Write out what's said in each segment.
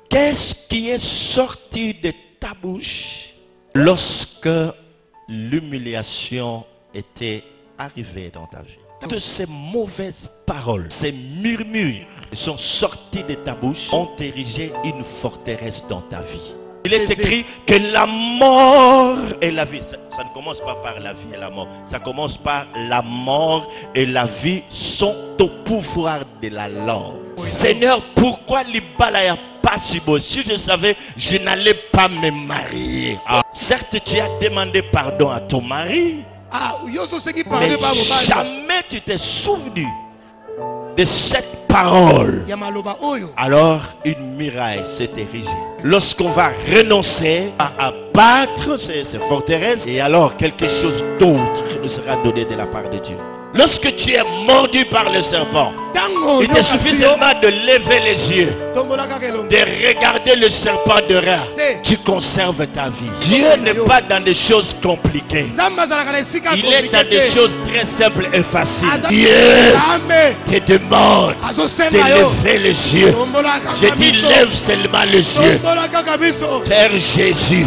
Qu'est-ce qui est sorti de ta bouche lorsque l'humiliation était arrivée dans ta vie? Toutes ces mauvaises paroles, ces murmures qui sont sortis de ta bouche ont érigé une forteresse dans ta vie. Il est écrit que la mort et la vie, ça ne commence pas par la vie et la mort, ça commence par la mort et la vie sont au pouvoir de la langue. Seigneur, pourquoi l'Ibalaya pas si beau? Si je savais, je n'allais pas me marier. Certes, tu as demandé pardon à ton mari, mais jamais tu t'es souvenu de cette parole. Alors une muraille s'est érigée. Lorsqu'on va renoncer à abattre ces forteresses, et alors quelque chose d'autre nous sera donné de la part de Dieu. Lorsque tu es mordu par le serpent, il te suffit seulement de lever les yeux, de regarder le serpent de rat. Tu conserves ta vie. Dieu n'est pas dans des choses compliquées. Il est dans des choses très simples et faciles. Dieu te demande de lever les yeux. Je dis lève seulement les yeux vers Jésus.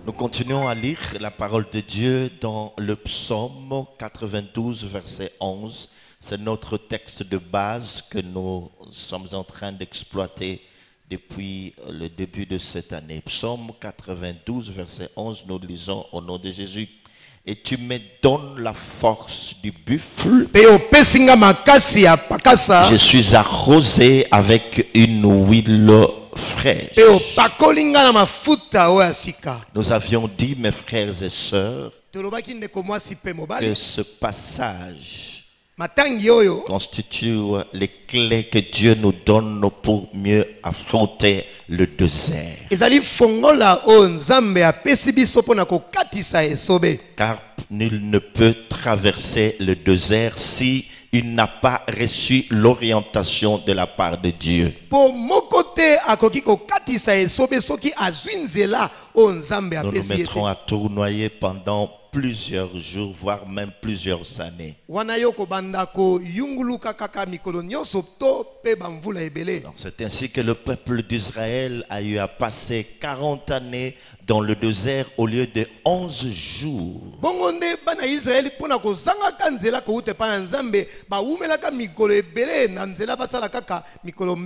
Nous continuons à lire la parole de Dieu dans le psaume 92, verset 11. C'est notre texte de base que nous sommes en train d'exploiter depuis le début de cette année. Psaume 92, verset 11, nous lisons au nom de Jésus. Et tu me donnes la force du buffle. Je suis arrosé avec une huile fraîche. Nous avions dit, mes frères et sœurs, que ce passage constitue les clés que Dieu nous donne pour mieux affronter le désert. Car nul ne peut traverser le désert si il n'a pas reçu l'orientation de la part de Dieu. Nous nous mettrons à tournoyer pendant plusieurs jours, voire même plusieurs années. C'est ainsi que le peuple d'Israël a eu à passer 40 années dans le désert au lieu de 11 jours.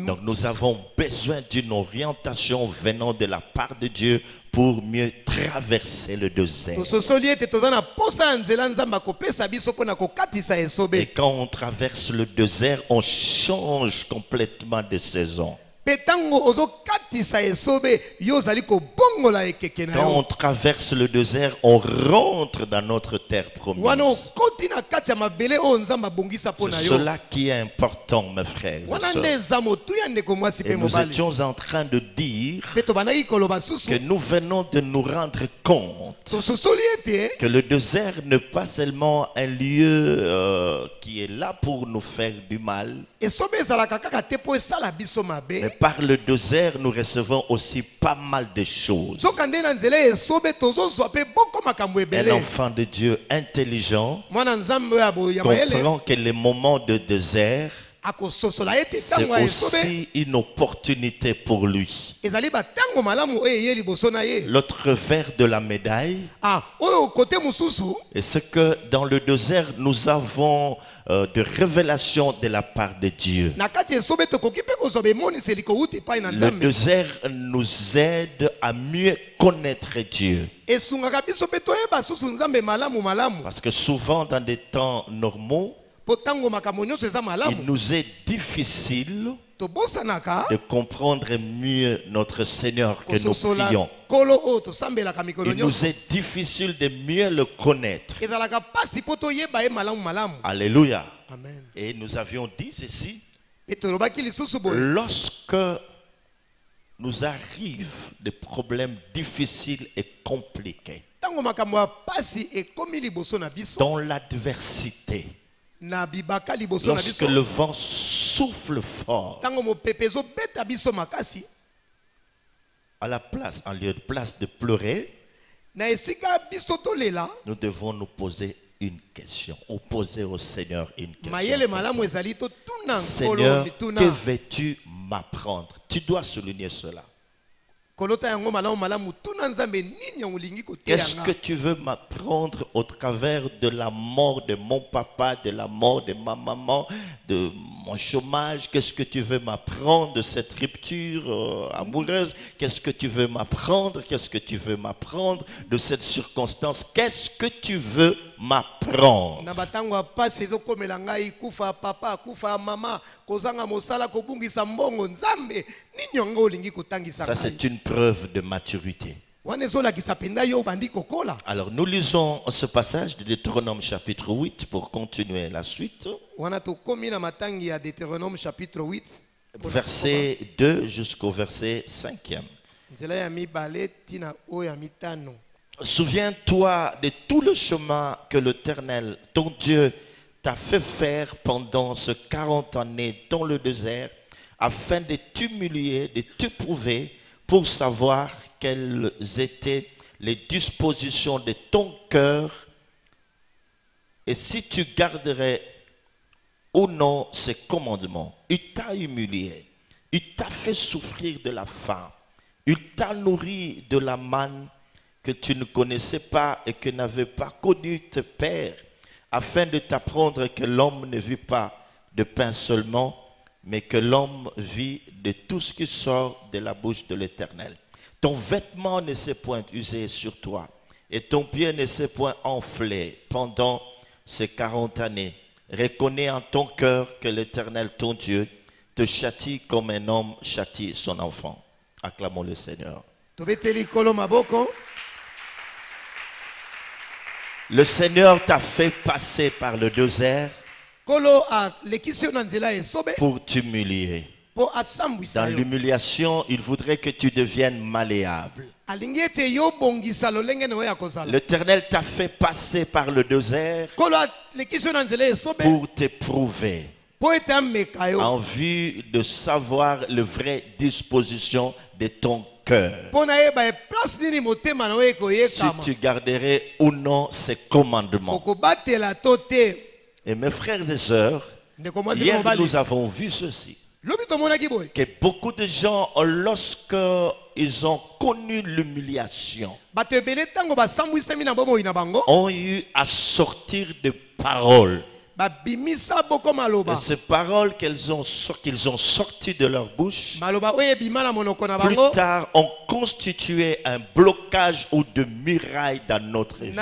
Donc nous avons besoin d'une orientation venant de la part de Dieu pour mieux traverser le désert. Et quand on traverse le désert, on change complètement de saison. Quand on traverse le désert, on rentre dans notre terre promise. C'est cela qui est important, mes frères et sœurs. Et nous étions en train de dire que nous venons de nous rendre compte que le désert n'est pas seulement un lieu qui est là pour nous faire du mal. Mais par le désert, nous recevons aussi pas mal de choses. Un enfant de Dieu intelligent comprend que les moments de désert, c'est aussi une opportunité pour lui. L'autre vers de la médaille est ce que dans le désert nous avons de révélations de la part de Dieu. Le désert nous aide à mieux connaître Dieu. Parce que souvent dans des temps normaux, il nous est difficile de comprendre mieux notre Seigneur que nous prions. Il nous est difficile de mieux le connaître. Alléluia. Amen. Et nous avions dit ceci. Lorsque nous arrivent des problèmes difficiles et compliqués, dans l'adversité, lorsque le vent souffle fort, À la place, en lieu de place de pleurer, nous devons nous poser une question. Ou poser au Seigneur une question. Seigneur, que veux-tu m'apprendre? Tu dois souligner cela. Qu'est-ce que tu veux m'apprendre au travers de la mort de mon papa, de la mort de ma maman, de mon chômage? Qu'est-ce que tu veux m'apprendre de cette rupture amoureuse? Qu'est-ce que tu veux m'apprendre? Qu'est-ce que tu veux m'apprendre de cette circonstance? Qu'est-ce que tu veux m'apprendre? Ça, c'est une preuve de maturité. Alors, nous lisons ce passage de Deutéronome chapitre 8 pour continuer la suite. Verset 2 jusqu'au verset 5e. Souviens-toi de tout le chemin que l'Éternel, ton Dieu, t'a fait faire pendant ces 40 années dans le désert, afin de t'humilier, de t'éprouver, pour savoir quelles étaient les dispositions de ton cœur, et si tu garderais ou non ces commandements. Il t'a humilié, il t'a fait souffrir de la faim, il t'a nourri de la manne que tu ne connaissais pas et que n'avaient pas connu tes pères, afin de t'apprendre que l'homme ne vit pas de pain seulement, mais que l'homme vit de tout ce qui sort de la bouche de l'Éternel. Ton vêtement ne s'est point usé sur toi, et ton pied ne s'est point enflé pendant ces 40 années. Reconnais en ton cœur que l'Éternel, ton Dieu, te châtie comme un homme châtie son enfant. Acclamons le Seigneur. Le Seigneur t'a fait passer par le désert pour t'humilier. Dans l'humiliation, il voudrait que tu deviennes malléable. L'Éternel t'a fait passer par le désert pour t'éprouver, en vue de savoir la vraie disposition de ton cœur. Si tu garderais ou non ces commandements. Et mes frères et sœurs, hier nous avons vu ceci, que beaucoup de gens, lorsqu'ils ont connu l'humiliation, ont eu à sortir de paroles. Et ces paroles qu'ils ont sorties de leur bouche, plus tard ont constitué un blocage ou de muraille dans notre vie.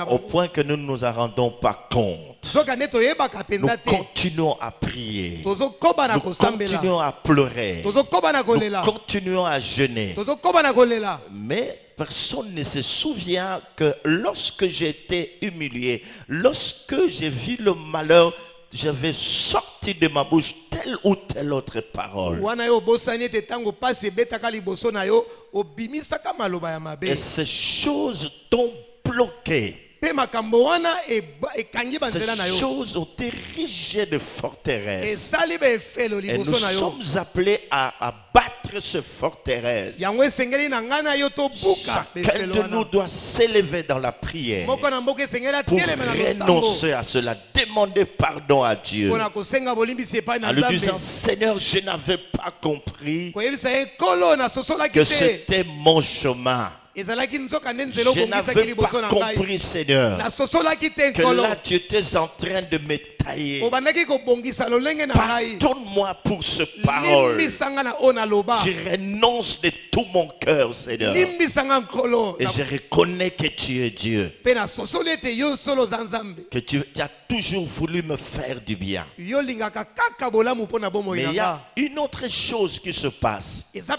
Au point que nous ne nous en rendons pas compte. Nous continuons à prier. Nous continuons à pleurer. Nous continuons à jeûner. Mais personne ne se souvient que lorsque j'étais humilié, lorsque j'ai vu le malheur, j'avais sorti de ma bouche telle ou telle autre parole. Et ces choses t'ont bloqué. Ces choses ont érigé de forteresses. Et nous sommes appelés à battre ces forteresses. Chacun de nous doit s'élever dans la prière pour renoncer à cela, demander pardon à Dieu, en lui disant: Seigneur, je n'avais pas compris que c'était mon chemin. Je n'avais pas compris, Seigneur, que là tu étais en train de me tailler. Pardonne-moi pour ce parole. Je renonce de tout mon cœur, Seigneur. Et je reconnais que tu es Dieu. Que tu as toujours voulu me faire du bien. Mais il y a une autre chose qui se passe. Ça,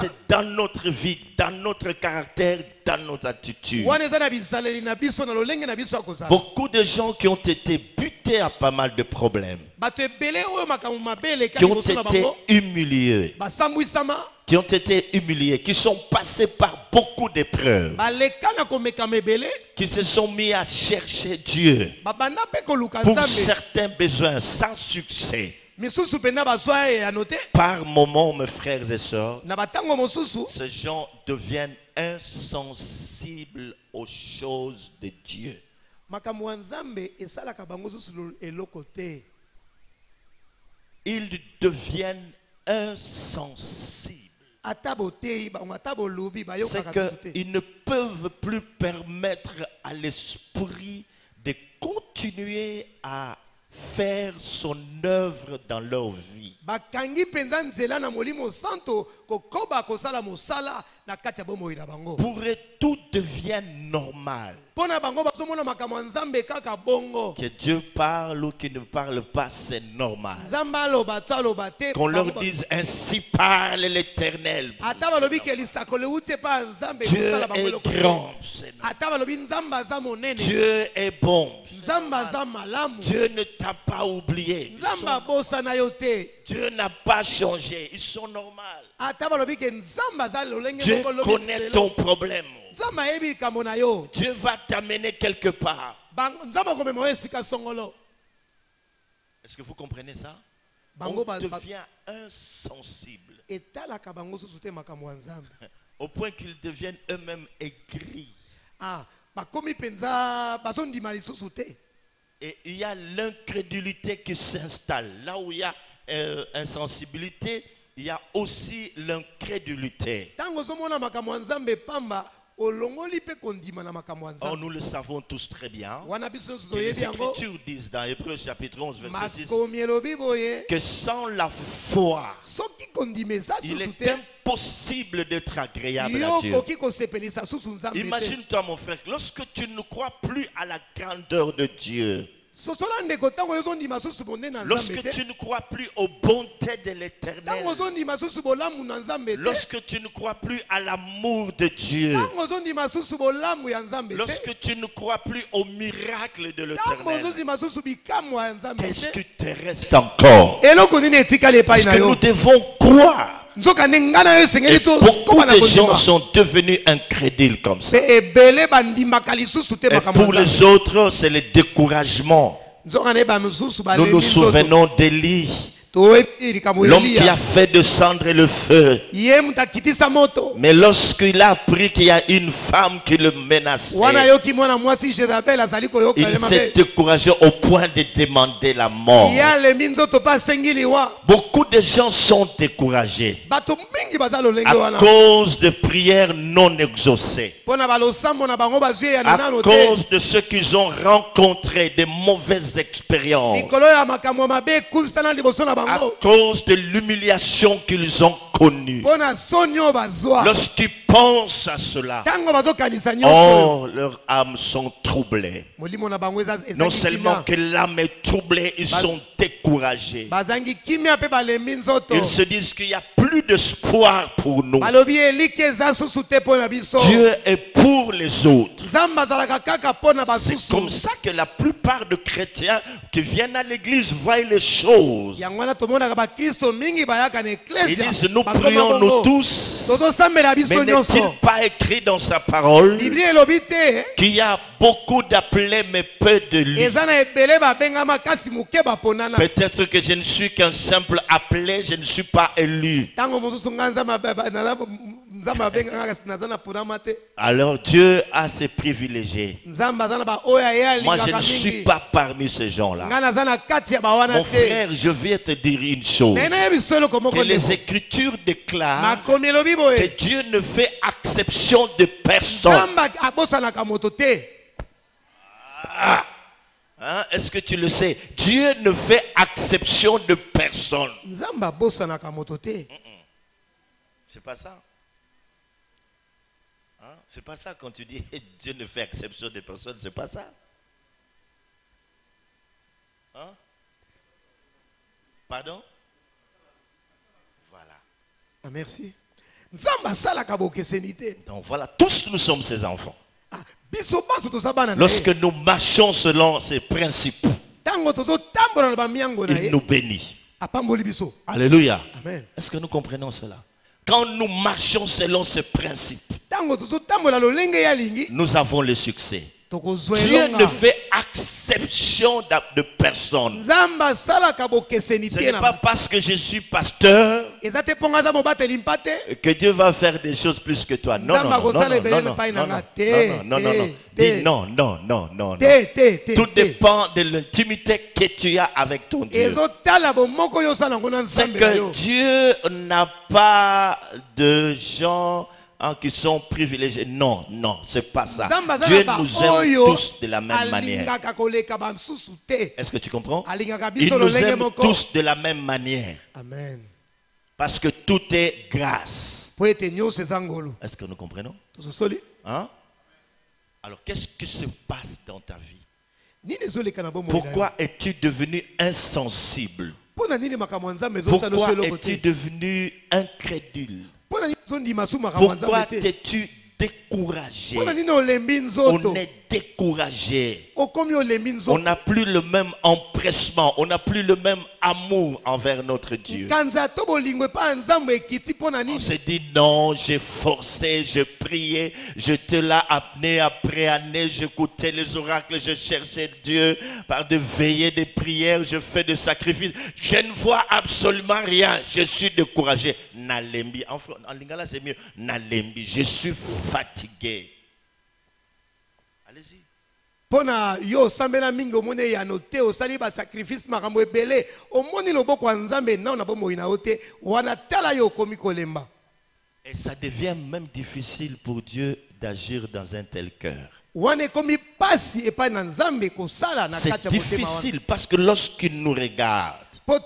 c'est dans notre vie, dans notre caractère, dans notre attitude. Beaucoup de gens qui ont été butés à pas mal de problèmes, qui ont été humiliés, qui sont passés par beaucoup d'épreuves, qui se sont mis à chercher Dieu pour certains besoins sans succès. Par moments, mes frères et sœurs, ces gens deviennent insensibles aux choses de Dieu. Ils deviennent insensibles. C'est qu'ils ne peuvent plus permettre à l'esprit de continuer à faire son œuvre dans leur vie. Pour eux, tout devient normal. Que Dieu parle ou qu'il ne parle pas, c'est normal. Qu'on leur dise ainsi parle l'Éternel. Dieu est grand, Dieu est bon. Dieu ne t'a pas oublié. Dieu n'a pas changé. Ils sont normaux. Dieu connaît ton problème. Dieu va t'amener quelque part. Est-ce que vous comprenez ça? On devient insensible. Au point qu'ils deviennent eux-mêmes aigris. Et il y a l'incrédulité qui s'installe. Là où il y a insensibilité, il y a aussi l'incrédulité. Or, nous le savons tous très bien. Que les Écritures disent dans Hébreux chapitre 11, verset 6, que sans la foi, il est impossible d'être agréable à Dieu. Imagine-toi, mon frère, lorsque tu ne crois plus à la grandeur de Dieu, lorsque tu ne crois plus aux bontés de l'Éternel, lorsque tu ne crois plus à l'amour de Dieu, lorsque tu ne crois plus aux miracles de l'Éternel, qu'est-ce qui te reste encore? Parce que nous devons croire. Et beaucoup de gens sont devenus incrédules comme ça. Et pour les autres, c'est le découragement. Nous nous souvenons d'Élie, l'homme qui a fait descendre le feu. Mais lorsqu'il a appris qu'il y a une femme qui le menaçait, il s'est découragé au point de demander la mort. Beaucoup de gens sont découragés à cause de prières non exaucées, à cause de ce qu'ils ont rencontré, de mauvaises expériences, à cause de l'humiliation qu'ils ont connue. Lorsqu'ils pensent à cela, oh, leurs âmes sont troublées. Non seulement que l'âme est troublée, ils sont découragés. Ils se disent qu'il n'y a plus d'espoir pour nous. Dieu est pour les autres. C'est comme ça que la plupart de chrétiens qui viennent à l'église voient les choses. Ils disent nous prions nous tous, mais n'est-il pas écrit dans sa parole qu'il y a beaucoup d'appelés mais peu de lui? Peut-être que je ne suis qu'un simple appelé, je ne suis pas élu. Alors Dieu a ses privilégiés. Moi je ne suis pas parmi ces gens-là. Mon frère, je vais te dire une chose. Que les Écritures déclarent que Dieu ne fait exception de personne. Est-ce que tu le sais? Dieu ne fait exception de personne. C'est pas ça. C'est pas ça quand tu dis Dieu ne fait exception de personne, c'est pas ça. Pardon? Voilà. Merci. Donc voilà, tous nous sommes ses enfants. Lorsque nous marchons selon ses principes, il nous bénit. Alléluia. Est-ce que nous comprenons cela? Quand nous marchons selon ses principes, nous avons le succès. Dieu ne fait exception de personne. Ce n'est pas parce que je suis pasteur que Dieu va faire des choses plus que toi. Non, non, non, non, non, non, non, non. Tout dépend de l'intimité que tu as avec ton Dieu. C'est que Dieu n'a pas de gens qui sont privilégiés. Non, non, c'est pas ça. Dieu nous aime tous de la même manière. Est-ce que tu comprends? Il nous aime tous de la même manière. Amen. Parce que tout est grâce. Est-ce que nous comprenons? Hein? Alors, qu'est-ce qui se passe dans ta vie? Pourquoi es-tu devenu insensible? Pourquoi es-tu devenu incrédule? Pourquoi t'es-tu découragé? On est découragé. On n'a plus le même empressement. On n'a plus le même amour envers notre Dieu. On s'est dit non, j'ai forcé, j'ai prié, je te l'ai appelé après année, j'écoutais les oracles, je cherchais Dieu par de veillées, des prières, je fais des sacrifices. Je ne vois absolument rien. Je suis découragé. Nalembi. En lingala c'est mieux. Nalembi. Je suis fatigué. Allez-y. Pona yo sambela mingi omone ya note osali ba sacrifice makambo ebele omoni loboko nzambe na bomo ina ote wana tala yo komi kolemba. Et ça devient même difficile pour Dieu d'agir dans un tel cœur. C'est difficile parce que lorsqu'il nous regarde, il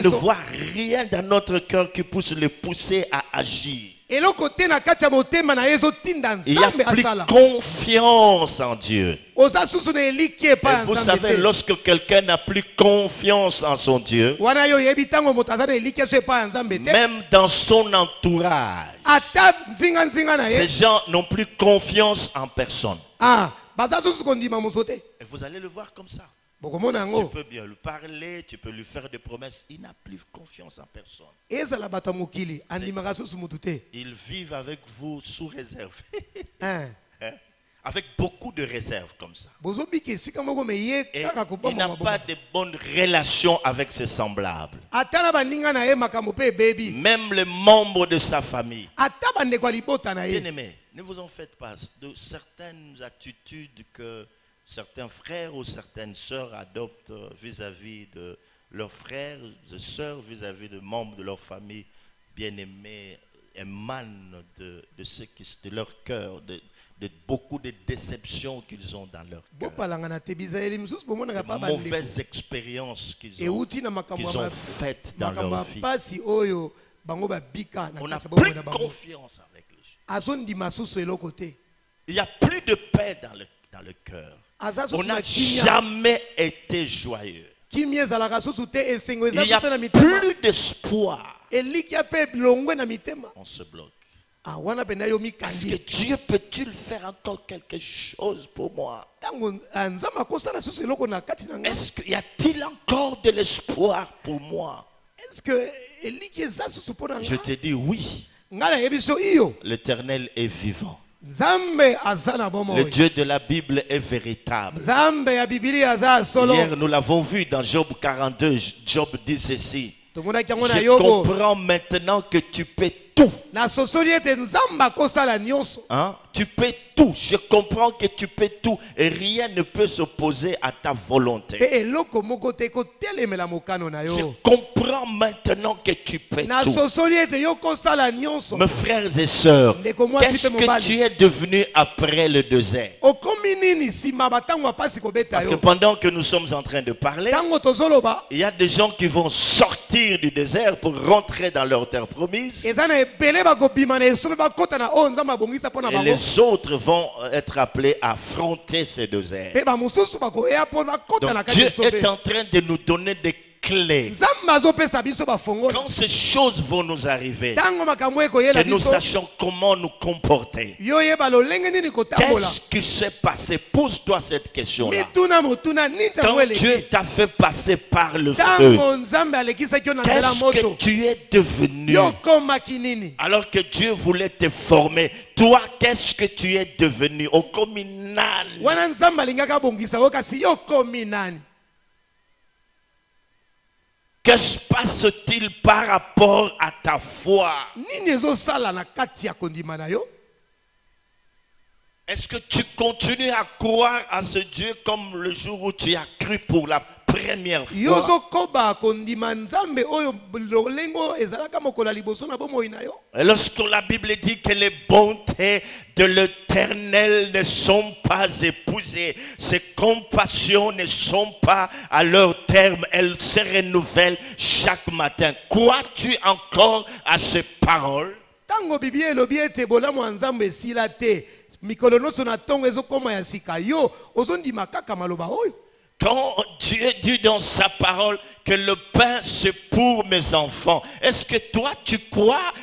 ne voit rien dans notre cœur qui puisse le pousser à agir. Il n'y a plus confiance en Dieu. Et vous savez, lorsque quelqu'un n'a plus confiance en son Dieu, même dans son entourage, ces gens n'ont plus confiance en personne. Et vous allez le voir comme ça. Tu peux bien lui parler, tu peux lui faire des promesses. Il n'a plus confiance en personne. Ils vivent avec vous sous réserve. Avec beaucoup de réserves comme ça. Et il n'a pas de bonnes relations avec ses semblables. Même les membres de sa famille. Bien-aimés, ne vous en faites pas de certaines attitudes que certains frères ou certaines sœurs adoptent vis-à-vis de leurs frères et sœurs, vis-à-vis de membres de leur famille bien-aimés, émanent de leur cœur, de beaucoup de déceptions qu'ils ont dans leur cœur. De mauvaises expériences qu'ils ont faites dans leur vie. On n'a plus confiance avec les gens. Il n'y a plus de paix dans le cœur. On n'a jamais été joyeux. Il n'y a plus d'espoir. On se bloque. Est-ce que Dieu peut-il faire encore quelque chose pour moi? Est-ce qu'il y a-t-il encore de l'espoir pour moi? Je te dis oui. L'Éternel est vivant. Le Dieu de la Bible est véritable. Hier, nous l'avons vu dans Job 42. Job dit ceci: je comprends maintenant que tu peux tout. Hein? Tu peux tout. Je comprends que tu peux tout et rien ne peut s'opposer à ta volonté. Je comprends maintenant que tu peux tout. Mes frères et sœurs, qu'est-ce que tu es devenu après le désert? Parce que pendant que nous sommes en train de parler, il y a des gens qui vont sortir du désert pour rentrer dans leur terre promise. Et les autres vont être appelés à affronter ces déserts. Donc Dieu est en train de nous donner des clés. nzambe azopesa biso bafongola Quand ces choses vont nous arriver, ntango makambo ekoyela que nous biso sachions comment nous comporter. yo yeba lolenge nini kotambola Qu'est-ce qui s'est passé? Pose-toi cette question-là. mituna motuna nini Quand ntango Dieu eleki t'a fait passer par le feu, ntango nzambe alekisaki yo na nzela qu'est-ce que moto tu es devenu? yo komaki nini Alors que Dieu voulait te former, toi, qu'est-ce que tu es devenu? Au communal. wana nzambe alingaki abongisa yo kasi yo komi nani Que se passe-t-il par rapport à ta foi? nini ezosala na kati ya kondima na yo Est-ce que tu continues à croire à ce Dieu comme le jour où tu as cru pour la première yo fois? ozokoba kondima nzambe oyo lolenge oyo ezalaka mokolo ya liboso na bomoi na yo Et lorsque la Bible dit que les bontés de l'Éternel ne sont pas épousées, ses compassions ne sont pas à leur terme, elles se renouvellent chaque matin. Crois-tu encore à ces paroles? ntango biblia elobi ete bolamu ya nzambe esila te mikolo nyonso na ntongo ezokoma ya sika yo ozondima kaka maloba oyo Quand Dieu dit dans sa parole que le pain c'est pour mes enfants, est-ce que toi tu crois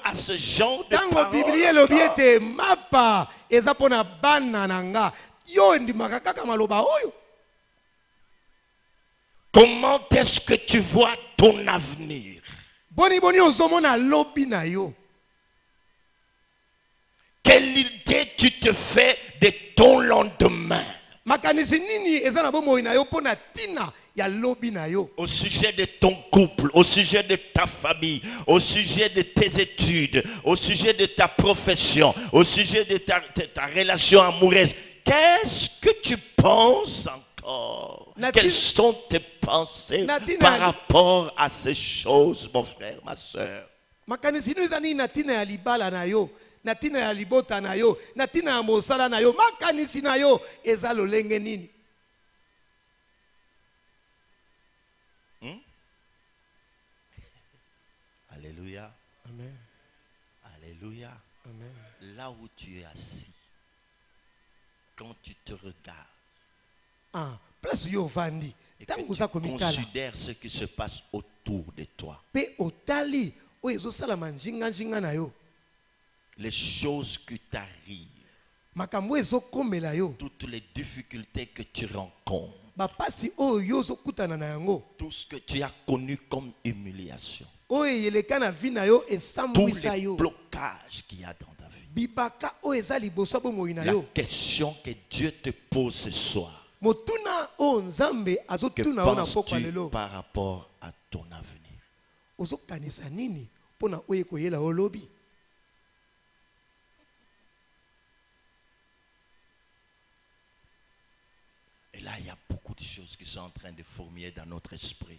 à ce genre de ntango parole? biblia elobi ete mapa eza mpo na bana na nga yo endimaka kaka maloba oyo Comment est-ce que tu vois ton avenir? boni boni ozomona lobi na yo Quelle idée tu te fais de ton lendemain? makanisi nini eza na bomoi na yo mpo na ntina ya lobi na yo Au sujet de ton couple, au sujet de ta famille, au sujet de tes études, au sujet de ta profession, au sujet de ta relation amoureuse. Qu'est-ce que tu penses encore? Quelles sont tes pensées par rapport à ces choses, mon frère, ma soeur? makanisi nini eza nini na ntina ya libala na yo na ntina ya libota na yo na ntina ya mosala na yo makanisi na yo eza lolenge nini Alléluia. Amen. Alléluia. Amen. Là où tu es assis, quand tu te regardes place yo ovandi et que ntango oza tu komitala considères ce qui se passe autour de toi, mpe otali oyo ezosalama njinga na yo les choses qui t'arrivent, makambo oyo ezokomela yo toutes les difficultés que tu rencontres, bapasi oyo yo ozokutana na yango tout ce que tu as connu comme humiliation, oyo eyeleka na vi na yo tous esambwisa les yo blocages qu'il y a dans ta vie. bibaka oyo eza liboso ya bomoi na La yo question que Dieu te pose ce soir, motuna oyo nzambe que azotuna yo na pokwa penses-tu lelo par rapport à ton avenir? ozokanisa nini mpo na oyo ekoyela yo lobi Et là, il y a beaucoup de choses qui sont en train de fourmiller dans notre esprit.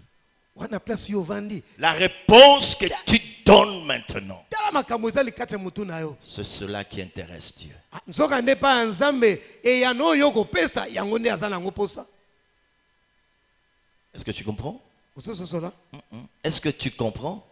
wana place yo ovandi La réponse que tu donnes maintenant, tala makambo eza likati ya motu na yo c'est cela qui intéresse Dieu. nzoka nde epai ya nzambe eyano oyo okopesa yango nde aza nango posa Est-ce que tu comprends? ozososola Est-ce que tu comprends?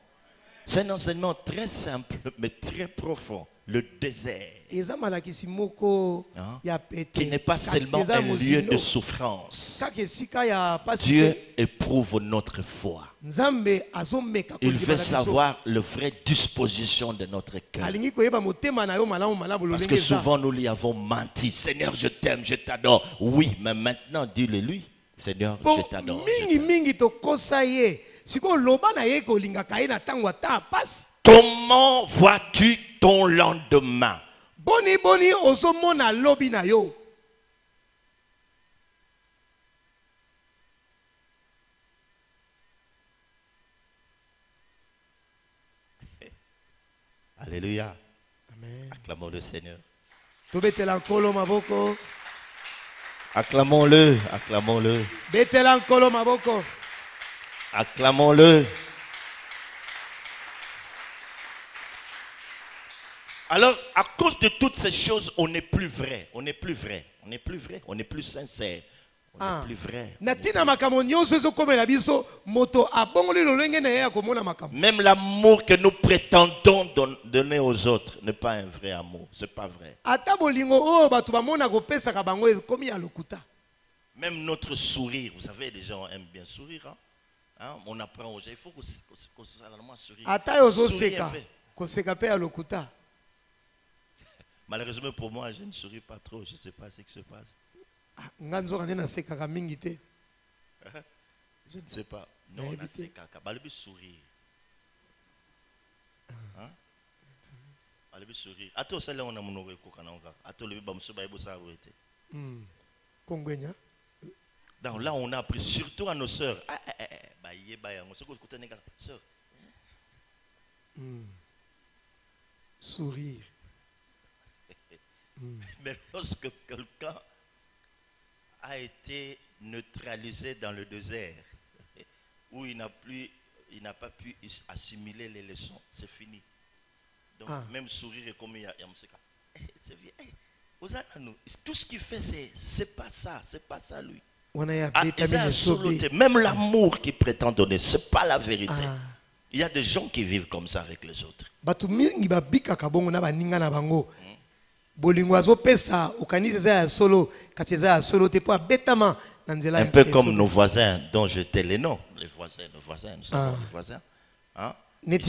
C'est un enseignement très simple, mais très profond. Le désert, eza malakisi moko ya pete qui n'est pas kasi seulement eza un lieu de mozindo. souffrance. kaka esika ya pasi Dieu te éprouve notre foi. nzambe azomeka Il kondima veut na biso. savoir la vraie disposition de notre cœur. alingi koyeba motema na yo malamu malamu Parce lolenge que eza souvent nous lui avons menti. Seigneur, je t'aime, je t'adore. Oui, mais maintenant, dis-le lui. Seigneur, po je t'adore. je mingi t'aime. mingi tokosa ye sikoyo loba na ye kolingaka ye na ntango ata pasi Comment vois-tu ton lendemain? boni boni ozomona lobi na yo Alléluia. Amen. Acclamons le Seigneur. tobetela nkolo maboko Acclamons-le, acclamons-le, betela nkolo maboko acclamons-le. Alors, à cause de toutes ces choses, on n'est plus vrai, on n'est plus vrai, on n'est plus vrai, on n'est plus sincère, on n'est plus vrai. na ntina makambo nyonso ezokomela biso moto abongoli lolenge na ye ya komona makambo Même l'amour que nous prétendons donner aux autres n'est pas un vrai amour, c'est pas vrai. ata bolingo oyo bato bamona kopesaka bango ekomi ya lokuta Même notre sourire, vous savez, les gens aiment bien sourire. Hein? Hein, on apprend aux gens, il faut qu'on sourie. Ata yozo seka. Ko seka pe ya lokuta. Malheureusement pour moi, je ne souris pas trop. Je ne sais pas ce qui se passe. Nganzo na seka ka mingi te. Je ne sais pas. Non, on a seka ka balibi sourire. Hein? Balibi sourire. Ato sele on a monore ko kananga. Ato le bamso ba ebo sa wete. Kongwenya. Donc là, on a appris surtout à nos sœurs. Sœurs. Sourire. Mais lorsque quelqu'un a été neutralisé dans le désert, où il n'a pas pu assimiler les leçons, c'est fini. Donc même sourire est comme il y a tout ce qu'il fait, c'est pas ça lui. Même l'amour qu'il prétend donner, ce n'est pas la vérité. Il y a des gens qui vivent comme ça avec les autres. Un peu comme nos voisins dont je tais les noms. Les voisins, nous savons les voisins. Hein? Ils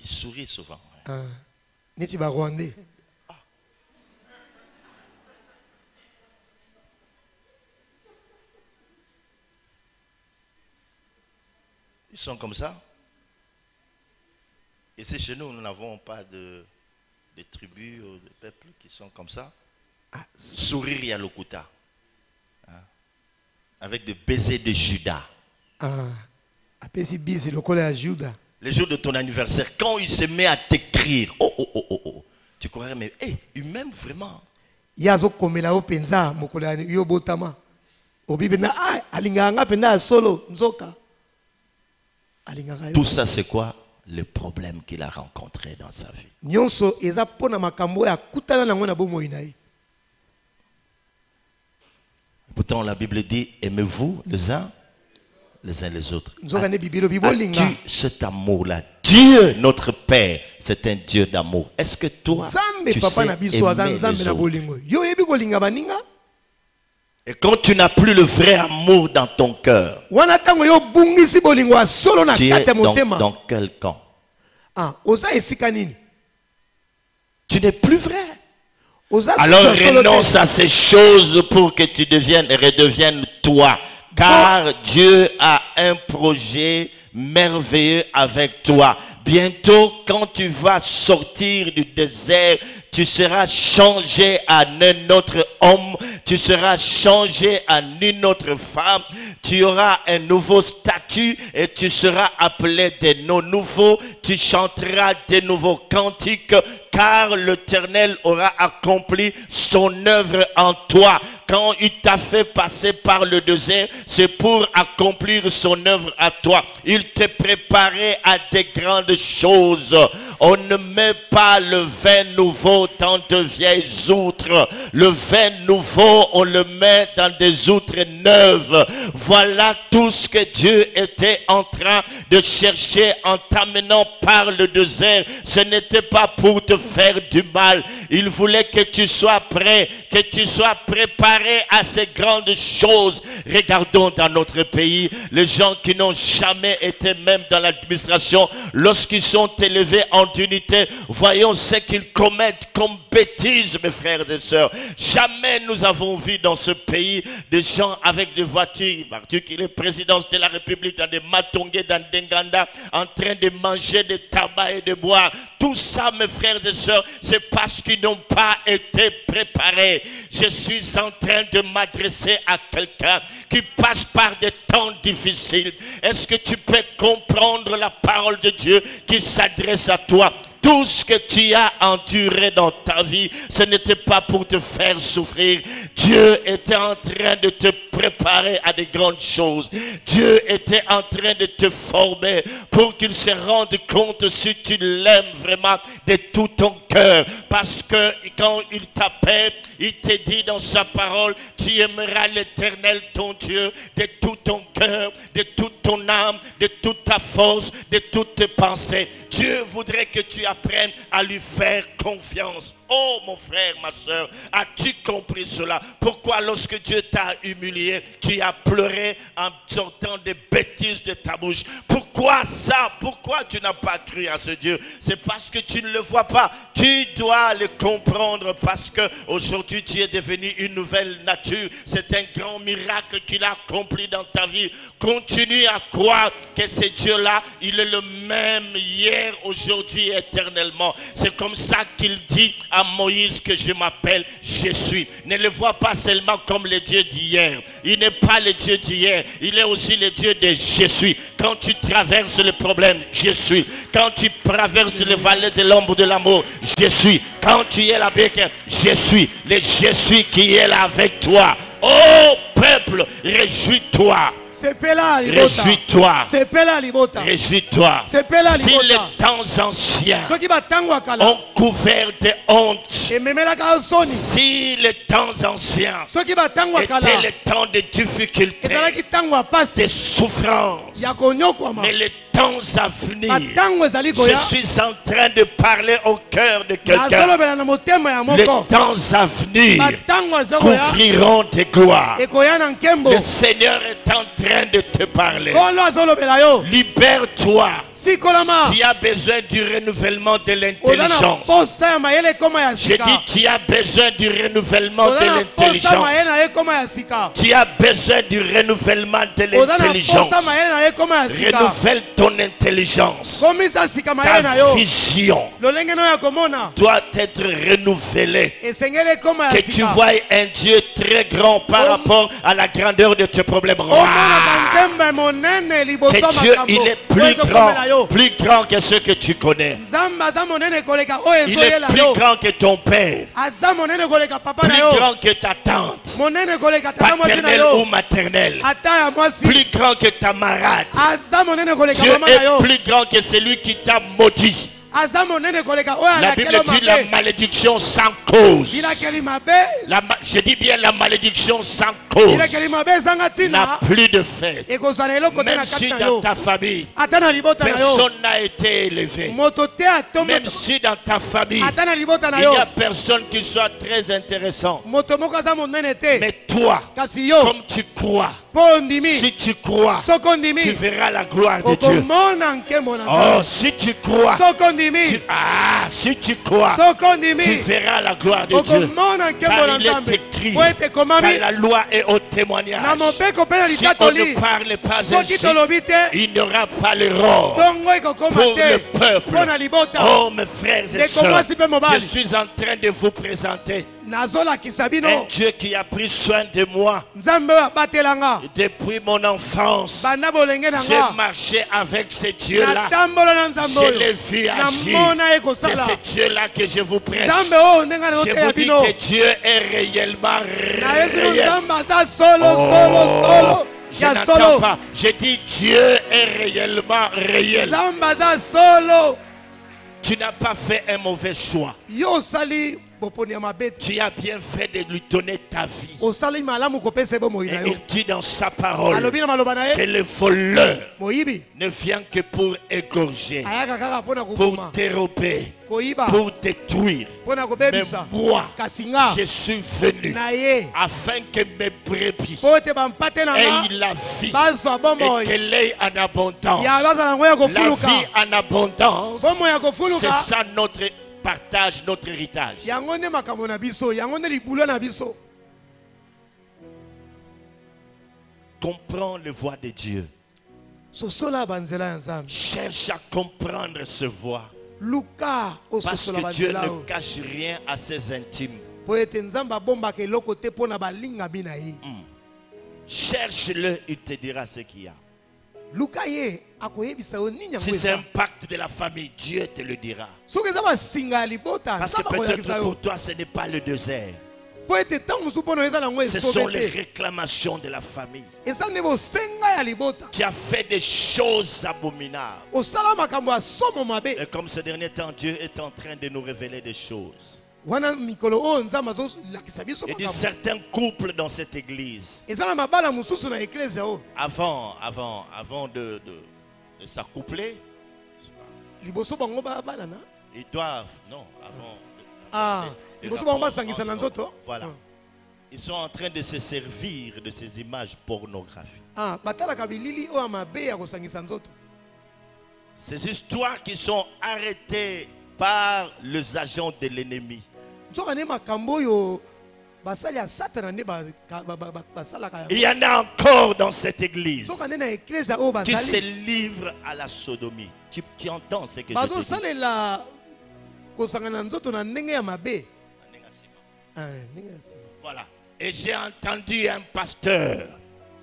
sourient souvent. Ils sont comme ça. Ici chez nous, nous n'avons pas de tribus ou de peuples qui sont comme ça. Sourire à l'okuta. Hein? Avec des baisers de Judas. Le jour de ton anniversaire, quand il se met à t'écrire, tu croirais, mais il m'aime vraiment. Tout ça, c'est quoi? Le problème qu'il a rencontré dans sa vie. Pourtant, la Bible dit, aimez-vous les uns les autres. As-tu cet amour-là? Dieu, notre Père, c'est un Dieu d'amour. Est-ce que toi, tu sais aimer les autres? Et quand tu n'as plus le vrai amour dans ton cœur, tu es dans quel camp? Tu n'es plus vrai. Alors renonce à ces choses pour que tu redeviennes toi. Car Dieu a un projet merveilleux avec toi. Bientôt, quand tu vas sortir du désert, tu seras changé en un autre homme, tu seras changé en une autre femme, tu auras un nouveau statut et tu seras appelé des noms nouveaux, tu chanteras des nouveaux cantiques, car l'Éternel aura accompli son œuvre en toi. Quand il t'a fait passer par le désert, c'est pour accomplir son œuvre à toi. Il te préparait à des grandes choses. On ne met pas le vin nouveau dans de vieilles outres. Le vin nouveau, on le met dans des outres neuves. Voilà tout ce que Dieu était en train de chercher en t'amenant par le désert. Ce n'était pas pour te faire du mal. Il voulait que tu sois prêt, que tu sois préparé à ces grandes choses. Regardons dans notre pays, les gens qui n'ont jamais été même dans l'administration, lorsqu'ils sont élevés en unité, voyons ce qu'ils commettent comme bêtises, mes frères et sœurs. Jamais nous avons vu dans ce pays des gens avec des voitures, qui est le président de la République, dans des matongés, dans des nganda, en train de manger des tabac et de boire. Tout ça, mes frères et sœurs, c'est parce qu'ils n'ont pas été préparés. Je suis en train de m'adresser à quelqu'un qui passe par des temps difficiles. Est-ce que tu peux comprendre la parole de Dieu qui s'adresse à toi? Tout ce que tu as enduré dans ta vie, ce n'était pas pour te faire souffrir. Dieu était en train de te préparer à de grandes choses. Dieu était en train de te former pour qu'il se rende compte si tu l'aimes vraiment de tout ton cœur. Parce que quand il t'appelle, il te dit dans sa parole, tu aimeras l'Éternel ton Dieu de tout ton cœur, de toute ton âme, de toute ta force, de toutes tes pensées. Dieu voudrait que tu apprennes à lui faire confiance. Oh mon frère, ma soeur, as-tu compris cela? Pourquoi lorsque Dieu t'a humilié, tu as pleuré en sortant des bêtises de ta bouche? Pourquoi ça? Pourquoi tu n'as pas cru à ce Dieu? C'est parce que tu ne le vois pas. Tu dois le comprendre parce que aujourd'hui tu es devenu une nouvelle nature. C'est un grand miracle qu'il a accompli dans ta vie. Continue à croire que ce Dieu-là, il est le même hier, aujourd'hui et éternellement. C'est comme ça qu'il dit à Moïse que je m'appelle je suis. Ne le vois pas seulement comme le Dieu d'hier. Il n'est pas le Dieu d'hier. Il est aussi le Dieu de je suis. Quand tu traverses le problème, je suis. Quand tu traverses le vallée de l'ombre de l'amour, je suis. Quand tu es là avec, je suis. Le je suis qui est là avec toi. Oh peuple, réjouis-toi. Réjouis-toi. Réjouis-toi. Si les temps anciens ont couvert de honte, si les temps anciens étaient les temps de difficultés, de souffrances, mais les temps à venir, je suis en train de parler au cœur de quelqu'un. Les temps à venir couvriront tes gloires. Le Seigneur est en train de te parler. Libère-toi. Tu as besoin du renouvellement de l'intelligence. Je dis, tu as besoin du renouvellement de l'intelligence. Tu as besoin du renouvellement de l'intelligence. Renouvelle ton intelligence. Ta vision doit être renouvelée. Que tu vois un Dieu très grand par rapport à la grandeur de tes problèmes. Que Dieu, il est plus grand que ce que tu connais. Il est plus grand que ton père, plus grand que ta tante, paternelle ou maternelle, plus grand que ta marade. Dieu est plus grand que celui qui t'a maudit. La Bible dit la malédiction sans cause. Je dis bien la malédiction sans cause n'a plus de fait. Même si dans ta famille personne n'a été élevé, même si dans ta famille il n'y a personne qui soit très intéressant, mais toi, comme tu crois, si tu crois, tu verras la gloire de Dieu. Oh, si tu crois, si tu crois, tu verras la gloire de Dieu. Car il est écrit, car la loi est au témoignage. Si on ne parle pas ainsi, il n'y aura pas l'erreur pour le peuple. Oh mes frères et sœurs, je suis en train de vous présenter un Dieu qui a pris soin de moi depuis mon enfance. J'ai marché avec ce Dieu-là. Je l'ai vu agir. C'est ce Dieu-là que je vous prêche. Je vous dis que Dieu est réellement réel. Oh, je n'entends pas. Je dis Dieu est réellement réel. Tu n'as pas fait un mauvais choix. Tu as bien fait de lui donner ta vie. Et il dit dans sa parole que le voleur ne vient que pour égorger, pour dérober, pour détruire. Mais moi, je suis venu afin que mes brebis aient la vie et qu'elle ait en abondance. La vie en abondance, c'est ça notre partage, notre héritage. Comprends le voix de Dieu. Cherche à comprendre ce voix. Parce que Dieu ne cache rien à ses intimes. Cherche-le, il te dira ce qu'il y a. Si c'est un pacte de la famille, Dieu te le dira. Parce que peut-être pour toi, ce n'est pas le désert. Ce sont les réclamations de la famille. Tu as fait des choses abominables. Et comme ce dernier temps, Dieu est en train de nous révéler des choses. Il dit certains couples dans cette église, avant de s'accoupler, ils doivent, non, avant Ah, Les ils sont rapports pas sangisa na entre- nzoto. Voilà. Ils sont en train de se servir de ces images pornographiques. Ah, batala kabilili o amabe ya kosangisa nzoto. Ces histoires qui sont arrêtées par les agents de l'ennemi. Nzoka ne makambo yo basali ya satana ne basala ka. Il y en a encore dans cette église Nzoka ne na eklesa o qui se basali. livrent à la sodomie. Tu entends ce que je Bazo te dis? salela kosangana nzoto na ndenge ya mabe. Ah, ndenge ya sima. Voilà. Et j'ai entendu un pasteur.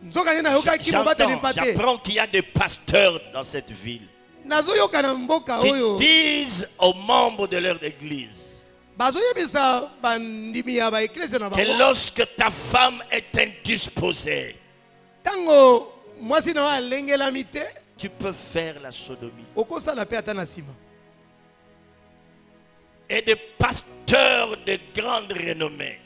Nzoka ne na yoka ki mobateli mpate. J'apprends qu'il y a des pasteurs dans cette ville Nazo yoka na mboka qui oyo. disent aux membres de leur église Bazo yebisa bandimi ya ba eklesa na que bango. lorsque ta femme est indisposée, Tango mwasi na alengela mite. tu peux faire la sodomie. Okosala pe ata na sima. Et des pasteurs de grande renommée,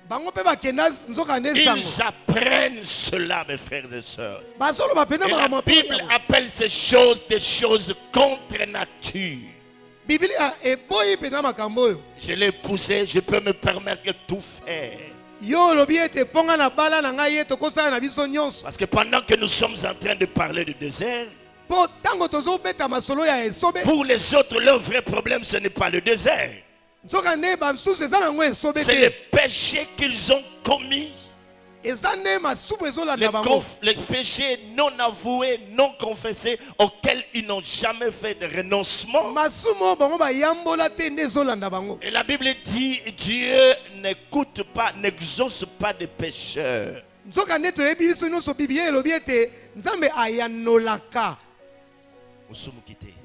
Bango pe bakenda nzoka nde sango. ils apprennent cela, mes frères et sœurs. Basolo bapenda Et la makambo Bible appelle ces choses des choses contre nature. Biblia eboyi pena makambo yo. Je l'ai poussé, je peux me permettre de tout faire. Yo lobi ete ponga na bala na ngai eto kosala na biso nyonso. Parce que pendant que nous sommes en train de parler du désert, Po tango tozobeta masolo ya esobe. pour les autres, leur vrai problème, ce n'est pas le désert. Nzoka ne bamsusu eza nango esobe C'est les te. péchés qu'ils ont commis. Eza nde masumu ezolanda bango. Les péchés non avoués, non confessés, auxquels ils n'ont jamais fait de renoncement. Masumu oyo bango bayambola te nde ezolanda bango. Et la Bible dit, Dieu n'écoute pas, n'exauce pas des pécheurs. Nzoka nde toyebi biso nyonso Biblia elobi ete Nzambe ayanolaka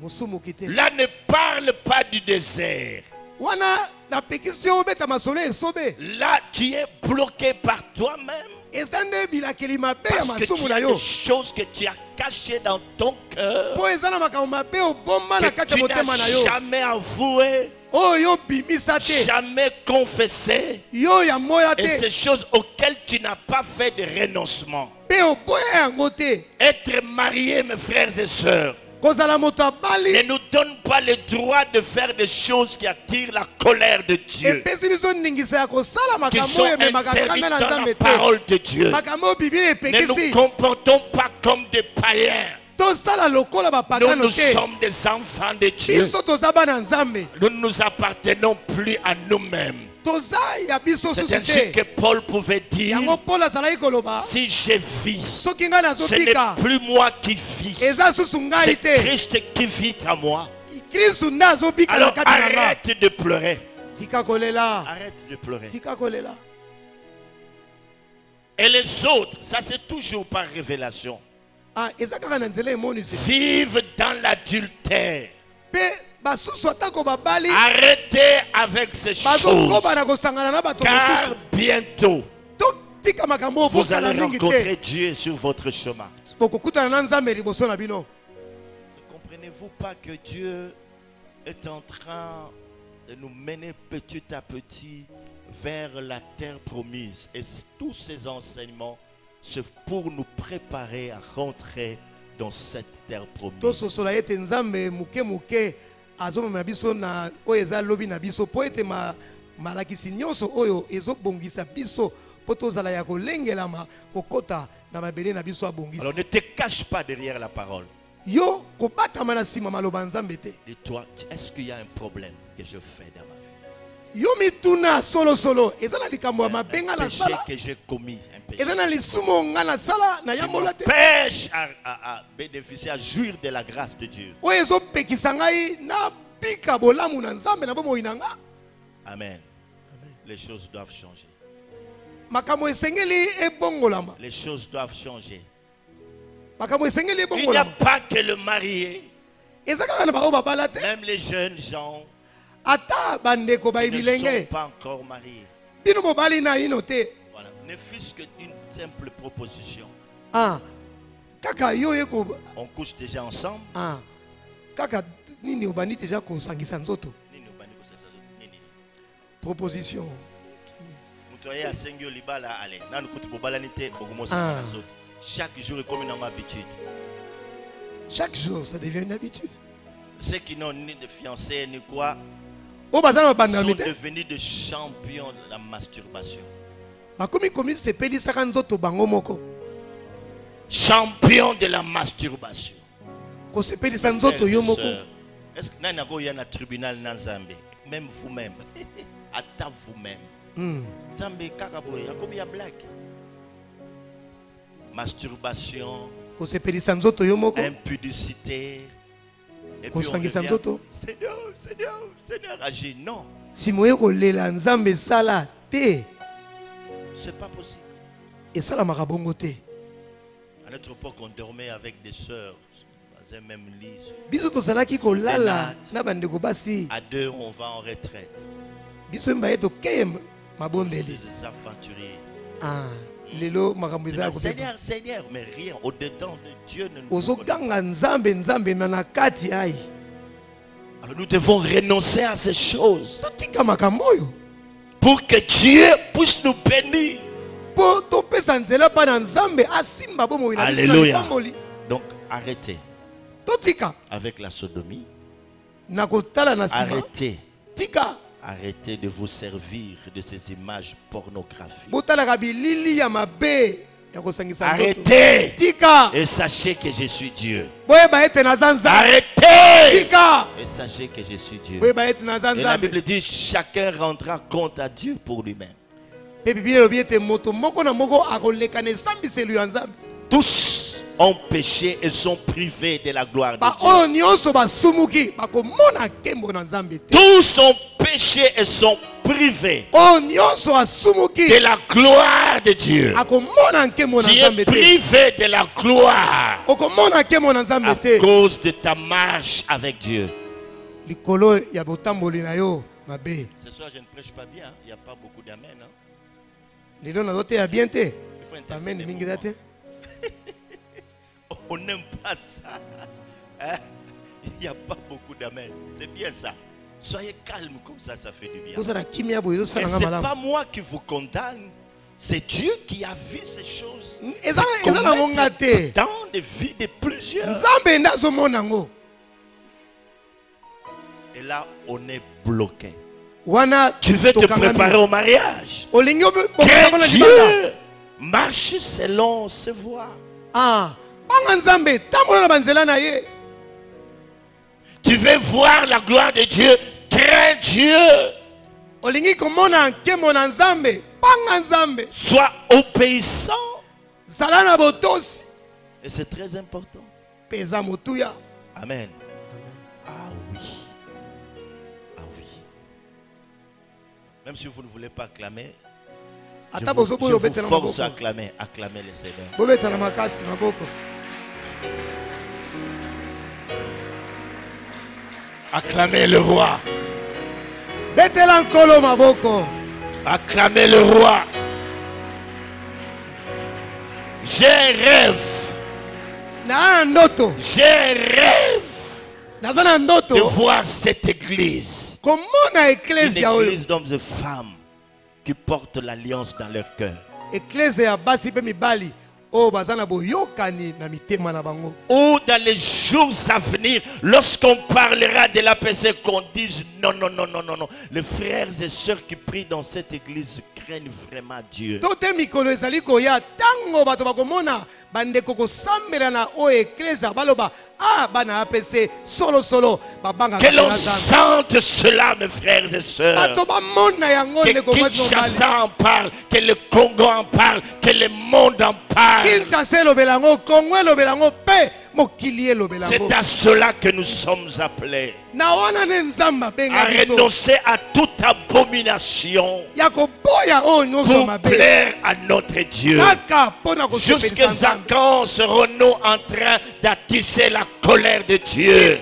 mosumu kite. Là, ne parle pas du désert. Wana napekisi yo obeta masolo esobe. Là, tu es bloqué par toi-même. Eza nde bilakeli mabe ya Parce que masumu tu na as yo. des choses que tu as cachées dans ton cœur, Po eza na makambo mabe obomba na que kati ya tu motema na n'as yo. jamais avoué, Oyo bimisa te. jamais confessé. Yo ya moya Et te. ces choses auxquelles tu n'as pas fait de renoncement. Pe oboya yango te. Être marié, mes frères et sœurs, Kozala moto ne abali. nous donne pas le droit de faire des choses qui attirent la colère de Dieu, Epesi biso ningisa ya kosala qui makambo sont oyo ememaka interdites kanda na dans Nzambe la te. parole de Dieu. Makambo oyo Biblia Ne nous epekisi. comportons pas comme des païens. Tosala lokola Nous, bapagano nous te. sommes des enfants de Dieu. Biso toza bana Nzambe. Nous ne nous appartenons plus à nous-mêmes. Toza ya biso C'est susu ainsi te. que Paul pouvait dire, Yango Paul azalaki koloba. si je vis, Soki ngai ce n'est nazobika. plus moi qui vis, Eza susu ngai c'est te. Christ qui vit en moi. Kristu nde azobika na Alors kati na nga. arrête de pleurer. Tika kolela. Arrête de pleurer. Tika kolela. Et les autres, ça c'est toujours par révélation, Ah, eza kaka na nzela emonisi. vivent dans l'adultère. Pe basusu atako babali. Arrêtez avec ces choses, Bazokoba na kosangana na bato car mosusu. bientôt Totika makambo vous obokala allez mingi rencontrer te. Dieu sur votre chemin. Bokokutana na Nzambe liboso na bino. Ne comprenez-vous pas que Dieu est en train de nous mener petit à petit vers la terre promise? Et tous ces enseignements, c'est pour nous préparer à rentrer dans cette terre promise. Tososola ete Nzambe muke muke azomema biso na oyo eza lobi na biso po ete malakisi nyonso oyo ezobongisa biso po tozala ya kolengelama kokota na mabele na biso abongisa. Alors ne te cache pas derrière la parole. Yo kobatama na nsima maloba Nzambe te. Dis-toi, est-ce qu'il y a un problème que je fais dans ma vie? Yo mituna solo solo eza na likambo ya mabenga Un na péché sala. que j'ai commis, un péché Eza na lisumu nga na sala na qui yambola te. m'empêche à bénéficier, à jouir de la grâce de Dieu. Oyo ezopekisa ngai na bika bolamu na Nzambe na bomoi na nga. Amen. Les choses doivent changer. Makambo esengeli ebongolama. Les choses doivent changer. Makambo esengeli Il n'y a ebongolama. pas que le marié, Eza kaka na bao babala te. même les jeunes gens Ata bandeko qui bayi ne sont bilenge. pas encore mariés. Bino mobali na ino te. Voilà. Ne fût-ce qu'une simple proposition. Ah. Kaka yo eko. On couche déjà ensemble. Ah. Kaka nini obandi deja kosangisa nzoto. Proposition. Mutoye asengi olibala ale. Nanu kuti bobalani te bogumosa Ah. na zoto. Chaque jour est comme une habitude. Chaque jour, ça devient une habitude. Ceux qui n'ont ni de fiancés ni quoi, o bazana sont bandami te devenus des champions de la masturbation. bakomi sepelisaka nzoto bango moko Champion de la masturbation. kosepelisa nzoto yo moko. Est-ce que nani y a un tribunal na Zambie? Même vous-même. Attends vous-même. Zambie kakaboy, comme il y a blague. Masturbation. Kosepelisa nzoto yo moko. Impudicité. Et puis Kosangisa nzoto. Seigneur, agis. Non. Si moye kolela nzambe sala te. C'est pas possible. Et ça la marabongo te. À notre époque, on dormait avec des sœurs dans un même lit. Biso tozalaki kolala na bandeko basi. À deux, on va en retraite. Biso mbaye to keye mabondeli. Des aventuriers. Ah, lelo makambo ezala ko. Seigneur, Seigneur, mais rien au-dedans de Dieu ne nous. Ozoganga nzambe na nakati ai. Alors nous devons renoncer à ces choses. Totika makambo yo. Pour que Dieu puisse nous bénir. Alléluia. Donc arrêtez avec la sodomie. Arrêtez. Arrêtez de vous servir de ces images pornographiques. Arrêtez. Et sachez que je suis Dieu. Arrêtez. Et sachez que je suis Dieu. Et la Bible dit chacun rendra compte à Dieu pour lui-même. Tous ont péché et sont privés de la gloire de Dieu. Tous ont péché et sont privés de la gloire de Dieu. Tu es privé de la gloire à cause de ta marche avec Dieu. Ce soir, je ne prêche pas bien. Il n'y a pas beaucoup d'amen. Il faut intercéder. On n'aime pas ça. Hein? Il n'y a pas beaucoup d'amen. C'est bien ça. Soyez calme comme ça fait du bien. Et ce n'est pas moi qui vous condamne. C'est Dieu qui a vu ces choses. Dans les vies de plusieurs. Et là, on est bloqué. Tu veux te préparer au mariage. Que Dieu marche selon ses voies. Tu veux voir la gloire de Dieu. Crains Dieu. Sois obéissant. Et c'est très important. Amen. Ah oui. Ah oui. Même si vous ne voulez pas acclamer, je vous force à acclamer. Acclamez le Seigneur. Acclamez le roi. Acclamez le roi. J'ai rêve. J'ai rêve de voir cette église. Une église d'hommes et femmes qui portent l'alliance dans leur cœur. Ou dans les jours à venir, lorsqu'on parlera de la PC, qu'on dise non, non, non, non, non, non. Les frères et sœurs qui prient dans cette église craignent vraiment Dieu. Que l'on sente cela, mes frères et sœurs. Que Kinshasa en parle, que le Congo en parle, que le monde en parle. C'est à cela que nous sommes appelés. À renoncer à toute abomination pour plaire à notre Dieu. Jusqu'à quand serons-nous en train d'attiser la colère de Dieu?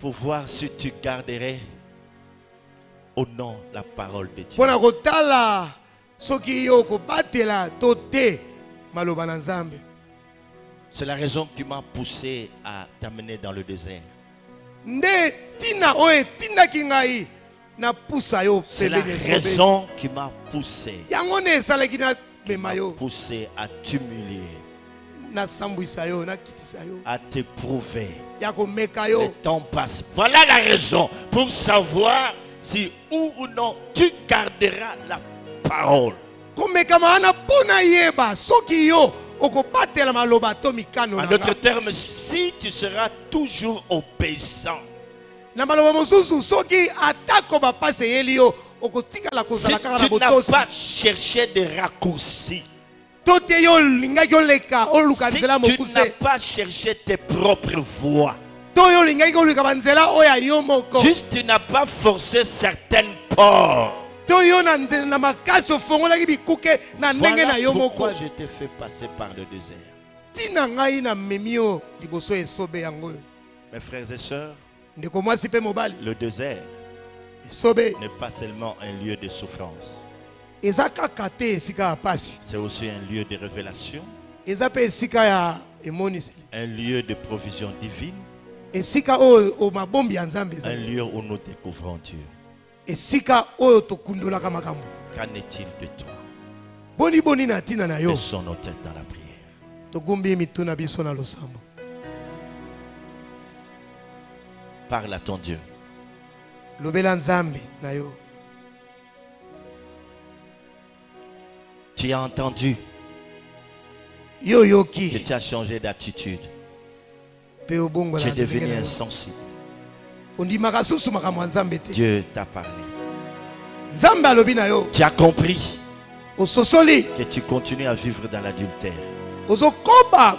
Pour voir si tu garderais au nom la parole de Dieu. C'est la raison qui m'a poussé à t'amener dans le désert. C'est la raison qui m'a poussé mema yo poussé à t'humilier, nasambwisa yo nakitisa yo à t'éprouver. ya komeka Le yo temps passe. Voilà la raison pour savoir si ou non tu garderas la parole. komekama wana mpona yeba soki yo okobatela maloba to mikano En na d'autres nga. termes, si tu seras toujours obéissant, Na maloba mosusu soki atako bapase eyeli yo okotikala si kozala kaka na tu n'as botosi pas cherché des raccourcis, to te yo olingaki oleka oluka si nzela tu n'as mokuse pas cherché tes propres voies, to yo olingaki oluka banzela oyo ya yo moko juste tu n'as pas forcé certaines portes. to yo na makasi ofongolaki bikuke na ndenge na Voilà yo moko pourquoi je t'ai fait passer par le désert. tina ngai na memi yo liboso esobe yango oyo Mes frères et sœurs, ndeko mwasi mpe mobali le désert esobe n'est pas seulement un lieu de souffrance, eza kaka te esika ya pasi c'est aussi un lieu de révélation, eza mpe esika ya emoniseli un lieu de provision divine, esika oyo mabombi ya nzambe eza un lieu où nous découvrons Dieu. esika oyo tokundolaka makambo Qu'en est-il de toi? boni na ntina na yo Baissons nos têtes dans la prière. togumbi mitu na biso na losambo Parle à ton Dieu. lobela nzambe na yo Tu as entendu yo que yoki tu as changé d'attitude. mpe Tu es obongola devenu insensible. ondimaka susu makambo ya nzambe te Dieu t'a parlé. nzambe alobi na yo Tu as compris ososoli que tu continues à vivre dans l'adultère. ozokoba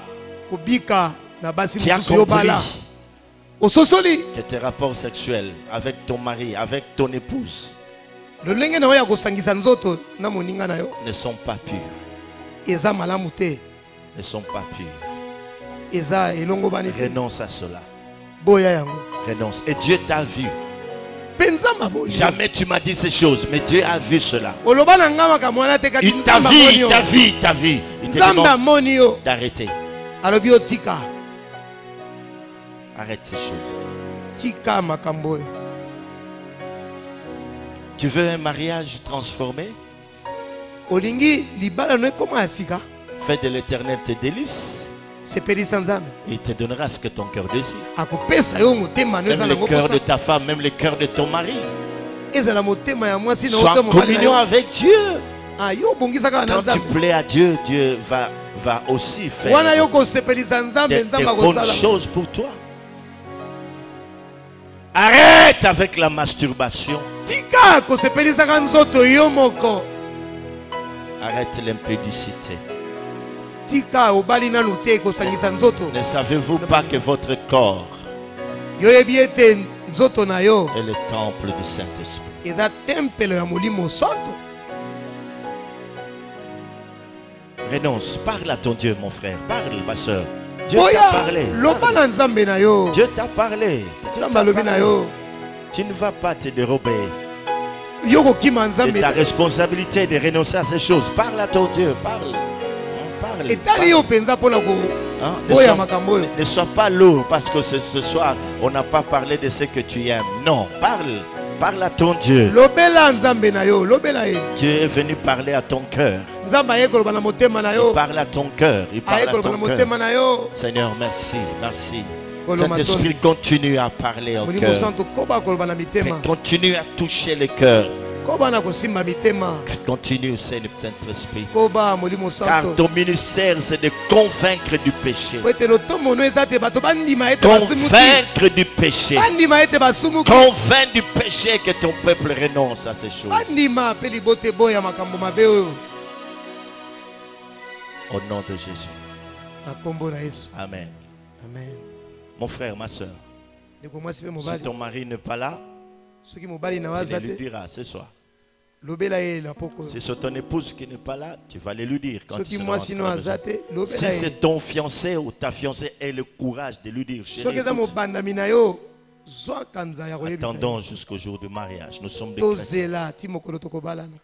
kobika na basi Tu as mosusu yo compris bala ososoli que tes rapports sexuels avec ton mari, avec ton épouse lolenge na yo ya kosangisa nzoto na moninga na yo ne sont pas purs. eza malamu te Ne sont pas purs. eza elongobani te Renonce à cela. boya yango Renonce. Et Dieu t'a vu. mpe nzambe aboni yo. Jamais tu m'as dit ces choses, mais Dieu a vu cela. oloba na nga makambo wana te kati Il t'a nzambe vu, amoni il yo t'a vu, il t'a vu. Il te nzambe demande amoni yo d'arrêter. alobi yo tika Arrête ces choses. tika makambo oyo Tu veux un mariage transformé? olingi libala no ekoma ya sika Fais de l'éternel tes délices. sepelisa nzambe Il te donnera ce que ton cœur désire. akopesa yo motema no Même eza le nango cœur de posa ta femme, même le cœur de ton mari. ezala motema ya mwasi na Sois oto en mobali na communion yo avec Dieu. yo obongisaka na Quand tu nzambe plais à Dieu, Dieu va aussi faire wana yo kosepelisa nzambe des nzambe bonnes akosala choses pour toi. Arrête avec la masturbation. tika kosepelisaka nzoto yo moko Arrête l'impudicité. tika obali nanu te kosangisa nzoto Ne savez-vous pas que votre corps yoyebi ete nzoto na yo est le temple du Saint-Esprit? eza tempelo ya molimo santo Renonce. Parle à ton Dieu, mon frère. Parle, ma soeur. Dieu t'a boya parlé. loba Parle. na nzambe na yo Dieu t'a parlé. Dieu nzambe t'a alobi na parlé. yo Tu ne vas pas te dérober yo kokima de nzambe ta te. responsabilité de renoncer à ces choses. Parle à ton Dieu. Parle. Parle. etali yo mpenza mpona Hein? koboya makambo oyo Ne sois pas lourd parce que ce soir, on n'a pas parlé de ce que tu aimes. Non, parle. Parle à ton Dieu. lobela nzambe na yo lobela ye Dieu est venu parler à ton cœur. nzambe aye koloba na motema na yo Il parle à ton cœur. Il parle aye à koloba na ton cœur. motema na yo Seigneur, merci. Merci. Koloma Saint-Esprit, continue à parler au molimo cœur. santo koba koloba na mitema Continue à toucher le cœur. koba na kosimba mitema Continue, Saint-Esprit. koba molimo Car santo ton ministère, c'est de convaincre du péché. po ete lotomono eza te bato bandima ete basumuki Convaincre du péché. bandima ete basumuki Convaincre du péché que ton peuple renonce à ces choses. bandima mpe libote eboya makambo mabe oyo Au nom de Jésus. na kombo na yesu Amen. amen Mon frère, ma soeur, ndeko mwasi mpe si mobali ton mari n'est pas là, soki mobali na tu waza le lui te diras ce soir. lobela ye na poko Si c'est ton épouse qui n'est pas là, tu vas le lui dire quand tu soki seras mwasi no aza rentré. te lobela Si ye c'est ton fiancé ou ta fiancée, aie le courage de lui dire, chérie, soki eza écoute, mobandami na yo zwa kanza ya koyebisa attendons jusqu'au jour du mariage. Nous sommes des ye. chrétiens. tozela ti mokolo tokobalana